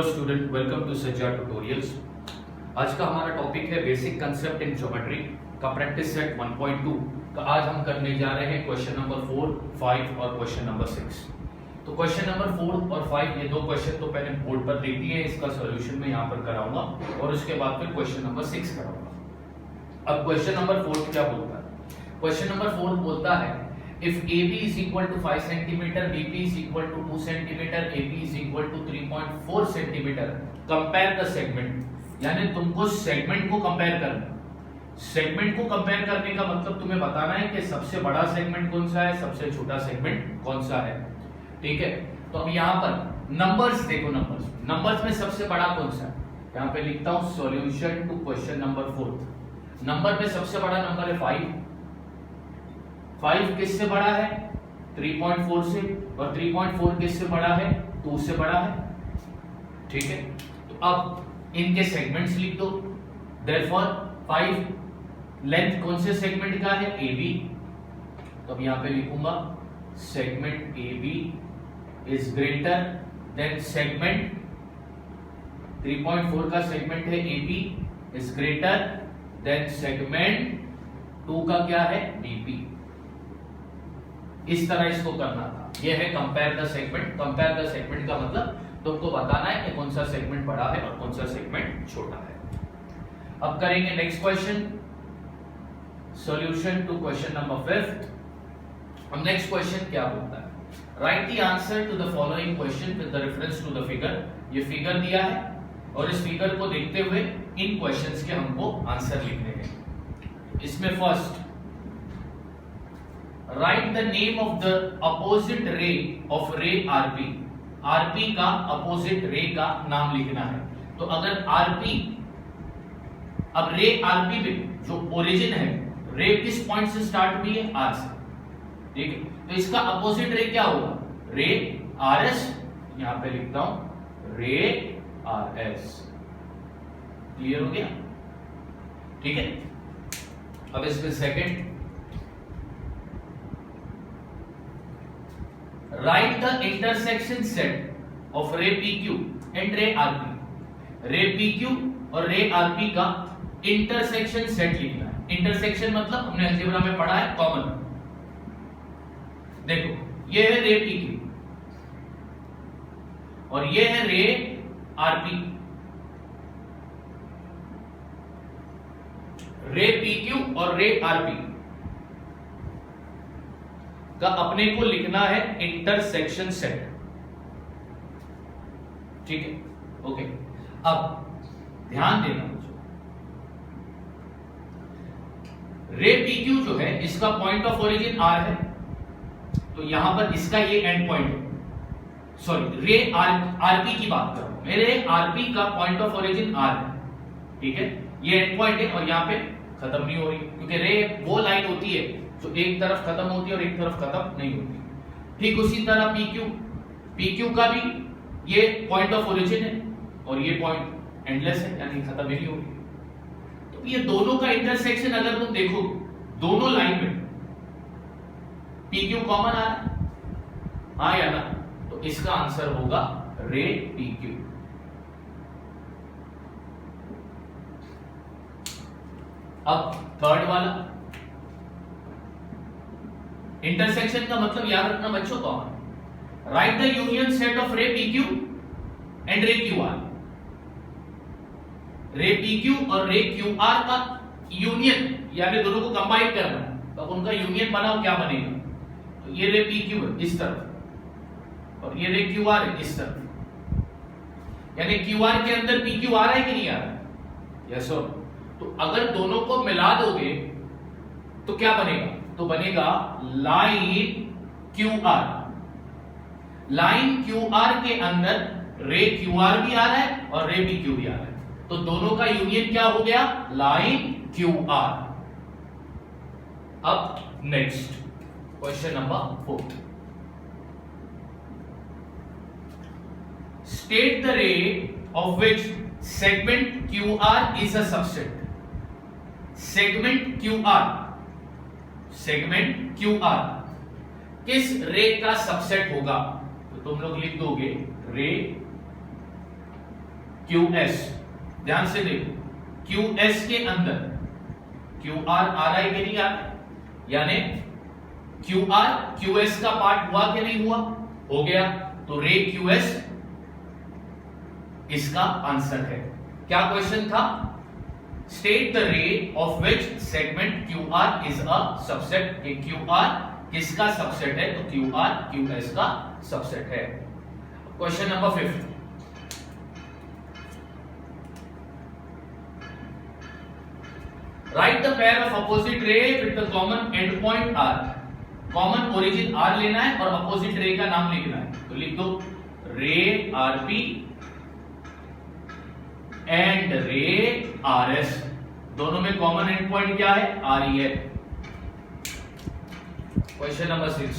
Student, welcome to सज्जा tutorials. आज का हमारा टॉपिक है बेसिक कंसेप्ट इन ज्योमेट्री का प्रैक्टिस सेट 1.2 का। आज हम करने जा रहे हैं क्वेश्चन नंबर 4, 5 और क्वेश्चन नंबर 6। तो क्वेश्चन नंबर 4 और 5 ये दो क्वेश्चन तो पहले बोर्ड पर देख लिए, इसका सॉल्यूशन मैं यहाँ पर कराऊंगा और उसके बाद फिर क्वेश्चन नंबर 6 कराऊंगा। अब क्वेश्चन नंबर 4 क्या बोलता है? क्वेश्चन नंबर 4 बोलता है if AB is equal to 5 cm, BP is equal to 2 cm, AP is equal to 3.4 cm, compare the segment। यानी तुमको सेगमेंट को कंपेयर करना। सेगमेंट को कंपेयर करने का मतलब तुम्हें बताना है कि सबसे बड़ा सेगमेंट कौन सा है, सबसे छोटा सेगमेंट कौन सा है। ठीक है, तो अब यहाँ पर नंबर्स देखो, नंबर्स में सबसे बड़ा कौन सा है? यहाँ पे लिखता हूं solution to question number 4। Number में सबसे बड़ा नंबर है 5। 5 किससे बड़ा है? 3.4 से। और 3.4 किससे बड़ा है? 2 से बड़ा है। ठीक है, तो अब इनके सेगमेंट्स लिख दो। देयरफॉर 5 लेंथ कौन से सेगमेंट का है? AB। तो अब यहां पे लिखूंगा segment AB is greater than segment 3.4 का सेगमेंट है AB is greater than segment 2 का क्या है? BP। इस तरह इसको करना था। यह है compare the segment. Compare the segment का मतलब तुमको बताना है कि कौन सा सेगमेंट बड़ा है और कौन सा सेगमेंट छोटा है। अब करेंगे next question, solution to question number 5। अब नेक्स्ट क्वेश्चन क्या बोलता है? Write the answer to the following question with the reference to the figure. ये फिगर दिया है और इस फिगर को देखते हुए इन क्वेश्चंस के हमको आंसर लिखने हैं। इसमें first, right the name of the opposite ray of रे आरपी। आरपी का अपोजिट रे का नाम लिखना है। तो अगर आरपी, अब रे आरपी में जो ओरिजिन है, रे किस पॉइंट से स्टार्ट हुई है? आर से। ठीक है, तो इसका अपोजिट रे क्या होगा? रे आरएस। यहां पे लिखता हूं रे आरएस। क्लियर हो गया? ठीक है, अब इसमें second, right the intersection set of रे PQ एंड रे RP। रे PQ और रे RP का इंटरसेक्शन सेट लिखना है। इंटरसेक्शन मतलब हमने अलजेब्रा में पढ़ा है, कॉमन। देखो, ये है रे PQ और ये है रे RP। रे PQ और रे RP का अपने को लिखना है इंटरसेक्शन सेट। ठीक है, ओके। अब ध्यान देना, रे PQ जो है इसका पॉइंट ऑफ ओरिजिन R है, तो यहां पर इसका ये एंड पॉइंट है। सॉरी, रे RP की बात कर रहा हूं। मेरे RP का पॉइंट ऑफ ओरिजिन R है। ठीक है, ये एंड पॉइंट है और यहां पे खत्म नहीं हो रही, क्योंकि रे वो लाइन होती है जो एक तरफ खत्म होती है और एक तरफ खत्म नहीं होती। ठीक उसी तरह PQ का भी ये पॉइंट ऑफ ओरिजिन है और ये पॉइंट एंडलेस है, यानी खत्म ही नहीं होगी। तो ये दोनों का इंटरसेक्शन अगर तुम देखो, दोनों लाइन में PQ कॉमन आ रहा है, हाँ या ना? तो इसका आंसर होगा रे PQ। अब थर्ड वाला, इंटरसेक्शन का मतलब याद रखना बच्चों common. Right the union set of रे PQ एंड रे QR। रे PQ और रे QR का यूनियन, यानी दोनों को कंबाइन करना है। तो उनका यूनियन बनाओ, क्या बनेगा? तो ये रे PQ है इस तरफ और ये रे QR है इस तरफ, यानी QR के अंदर PQ आ रहा है कि नहीं आ रहा है? यस और। तो अगर दोनों को मिला दोगे तो क्या बनेगा? तो बनेगा लाइन QR। लाइन QR के अंदर रे QR भी आ रहा है और रे PQ भी आ रहा है, तो दोनों का यूनियन क्या हो गया? Line QR। अब next question number 4, state the ray of which segment QR is a subset. Segment QR किस रे का सबसेट होगा? तो तुम लोग लिख दोगे रे QS, ध्यान से देखो, QS के अंदर QR RI के लिए यानी QR QS का पार्ट हुआ कि नहीं हुआ? हो गया, तो रे QS इसका आंसर है। क्या क्वेश्चन था? State the ray of which segment QR is a subset. QR किसका सबसेट है? तो QR QS का सबसेट है। Question number 5, right the pair of opposite ray with the common end point R। Common origin R लेना है और opposite ray का नाम लिखना है, तो लिख दो रे RP एंड रे RS। दोनों में कॉमन एंड पॉइंट क्या है? RE है। Question number 6,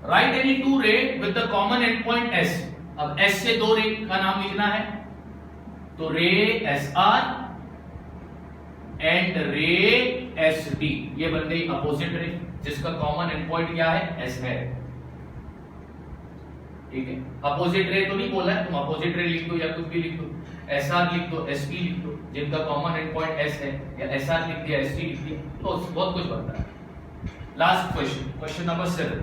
write any two ray with the common end point S। अब S से दो रे का नाम लिखना है, तो रे SR एंड रे SD। ये बन गई अपोजिट रे जिसका कॉमन एंड पॉइंट क्या है? S है। ठीक है, अपोजिट रे तो नहीं बोला है, तुम अपोजिट रे लिख दो या कुछ भी लिख दो, SR लिख दो, SP लिख दो, जिनका कॉमन एंड पॉइंट S है, या SR लिख दिया, SD लिख दिया, तो बहुत कुछ बनता है। Last question, question number 7,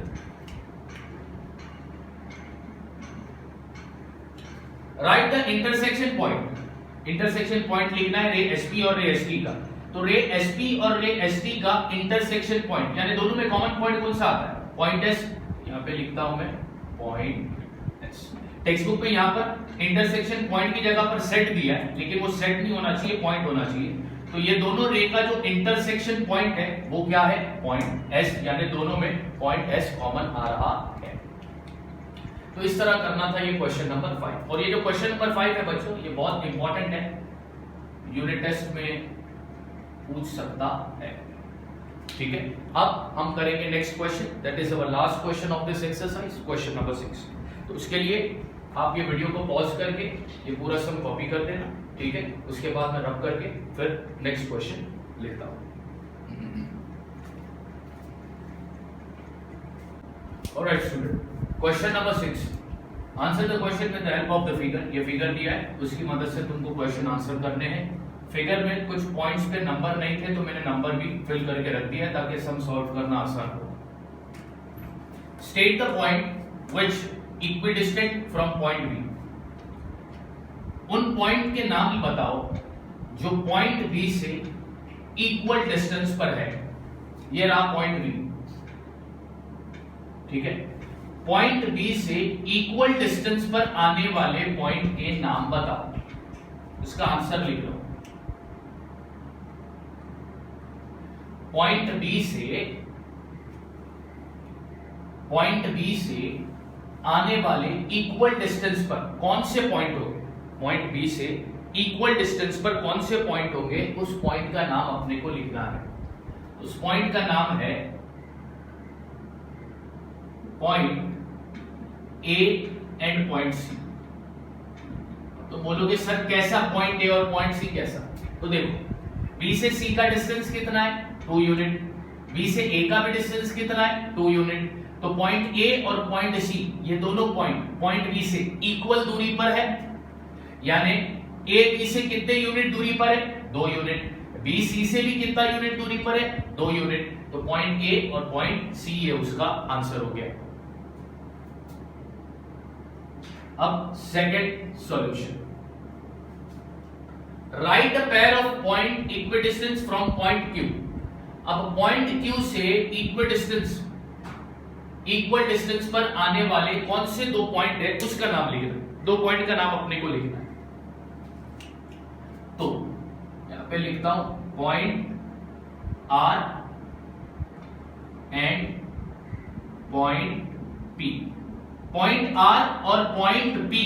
right the intersection point. Intersection point लिखना है रे SP और रे SD का, तो रे SP और रे SD का इंटरसेक्शन पॉइंट यानी दोनों में कॉमन पॉइंट कौन सा आता है? Point S। यहां पे लिखता हूं मैं पॉइंट S। टेक्स्ट बुक में यहां पर इंटरसेक्शन पॉइंट की जगह पर सेट दिया है, लेकिन वो सेट नहीं होना चाहिए, पॉइंट होना चाहिए। तो ये दोनों रे का जो इंटरसेक्शन पॉइंट है वो क्या है? पॉइंट S, यानी दोनों में पॉइंट S कॉमन आ रहा है। तो इस तरह करना था ये क्वेश्चन नंबर 5। और ये जो क्वेश्चन नंबर 5 है बच्चों, ये बहुत इंपॉर्टेंट है, यूनिट टेस्ट में पूछ सकता है। ठीक है, अब हम करेंगे next question, that is our last question of this exercise, question number 6। तो उसके लिए आप ये वीडियो को पॉज करके ये पूरा सम कॉपी कर देना, ठीक है। उसके बाद मैं रब करके फिर नेक्स्ट क्वेश्चन लिखता हूं। Alright student, question number 6, answer the question with the help of the figure. ये फिगर दिया है, उसकी मदद से तुमको क्वेश्चन आंसर करने हैं। फिगर में कुछ पॉइंट्स पे नंबर नहीं थे, तो मैंने नंबर भी फिल करके रख दिया ताकि सम सॉल्व करना आसान हो। State the point which equidistant from point B. उन पॉइंट के नाम बताओ जो पॉइंट बी से इक्वल डिस्टेंस पर है। ये रहा पॉइंट बी, ठीक है। पॉइंट बी से इक्वल डिस्टेंस पर आने वाले पॉइंट के नाम बताओ, इसका आंसर लिख लो। पॉइंट बी से आने वाले इक्वल डिस्टेंस पर कौन से पॉइंट होंगे? पॉइंट बी से इक्वल डिस्टेंस पर कौन से पॉइंट होंगे, उस पॉइंट का नाम अपने को लिखना है। उस पॉइंट का नाम है point A and point C. तो बोलोगे सर कैसा पॉइंट ए और पॉइंट सी कैसा? तो देखो, बी से सी का डिस्टेंस कितना है? 2 यूनिट। बी से ए का भी डिस्टेंस कितना है? 2 यूनिट। तो पॉइंट ए और पॉइंट सी, ये दोनों पॉइंट बी से इक्वल दूरी पर है, यानी ए बी से कितने यूनिट दूरी पर है? 2 यूनिट। बी सी से भी कितना यूनिट दूरी पर है? 2 यूनिट। तो पॉइंट ए और पॉइंट सी ये उसका आंसर हो गया। अब second solution, right a pair of point equidistance from point Q. अब पॉइंट क्यू से इक्वल डिस्टेंस पर आने वाले कौन से 2 पॉइंट है उसका नाम लिखना। 2 पॉइंट का नाम अपने को लिखना है। तो यहां पे लिखता हूं point R and point P. Point R और पॉइंट पी,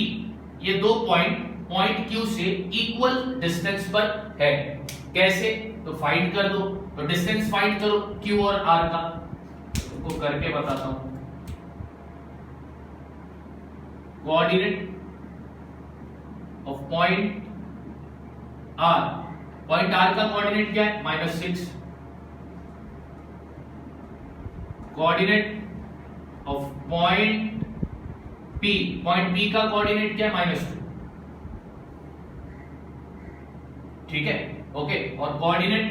ये 2 पॉइंट क्यू से इक्वल डिस्टेंस पर है। कैसे? तो फाइंड कर दो, तो डिस्टेंस फाइंड करो क्यू और आर का, तुमको करके बताता हूं। Coordinate of point R, point R का कोऑर्डिनेट क्या है? -6। Coordinate of point P, point P का कोऑर्डिनेट क्या है -2, ठीक है, ओके। और coordinate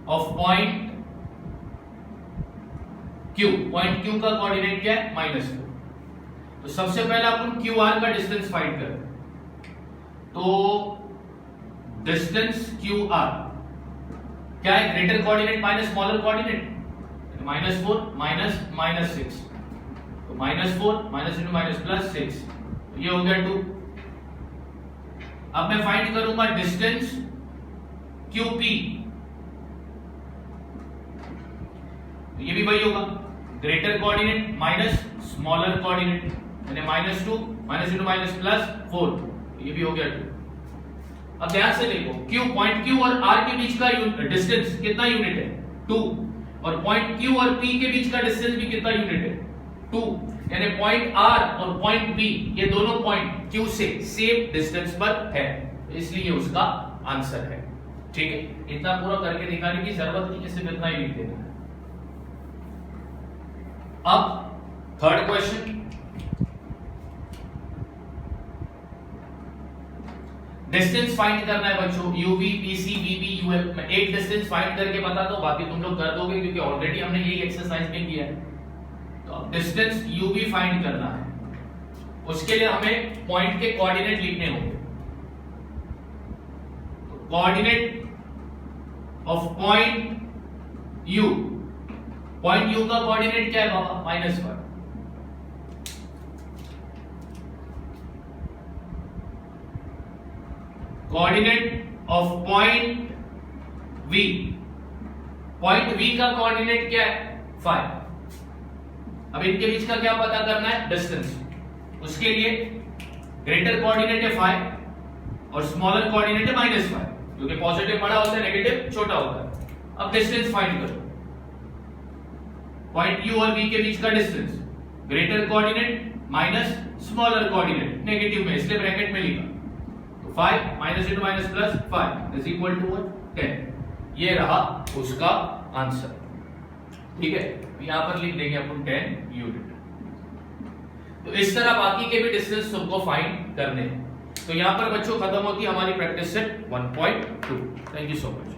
of point Q, point Q का कोऑर्डिनेट क्या है -4। तो सबसे पहले अपन QR का डिस्टेंस फाइंड करें। तो डिस्टेंस QR क्या है, greater coordinate minus smaller coordinate, -4 -6, तो -4 -6, तो ये हो गया 2। अब मैं फाइंड करूंगा डिस्टेंस QP, तो ये भी वही होगा, greater coordinate minus smaller coordinate, यानी -2 -4, ये भी हो गया 2। अब ध्यान से देखो, Q, पॉइंट Q और R के बीच का डिस्टेंस कितना यूनिट है 2, और पॉइंट Q और P के बीच का डिस्टेंस भी कितना यूनिट है 2, यानी पॉइंट R और पॉइंट P ये दोनों पॉइंट Q से सेम डिस्टेंस पर है, इसलिए उसका आंसर है, ठीक है। इतना पूरा करके दिखाने की जरूरत नहीं है, सिर्फ इतना ही लिख देना है। अब थर्ड क्वेश्चन, डिस्टेंस फाइंड करना है बच्चों, UV, PC, VB, UL। मैं एक डिस्टेंस फाइंड करके बताता हूं, बाकी तुम लोग कर दोगे क्योंक't ऑलरेडी हमने यही एक्सरसाइज में किया है। तो अब डिस्टेंस UV फाइंड करना है, उसके लिए हमें पॉइंट के कोऑर्डिनेट लिखने होंगे। तो coordinate of point U, point U का कोऑर्डिनेट क्या है बाबा -1। Coordinate of point V, point V का कोऑर्डिनेट क्या है 5। अब इनके बीच का क्या पता करना है, डिस्टेंस। उसके लिए ग्रेटर कोऑर्डिनेट है 5 और स्मॉलर कोऑर्डिनेट है -5, क्योंकि पॉजिटिव बड़ा होता है, नेगेटिव छोटा होता है। अब डिस्टेंस फाइंड करो, पॉइंट U और V के बीच का distance, greater coordinate minus smaller coordinate, negative में इसलिए ब्रैकेट में लिखा, तो 5 -5 इज इक्वल टू 10। ये रहा उसका आंसर, ठीक है। यहां पर लिख देंगे अपन 10 यूनिट। तो इस तरह बाकी के भी डिस्टेंस तुमको फाइंड करने हैं। तो यहां पर बच्चों खत्म होती है हमारी practice set 1.2। Thank you so much.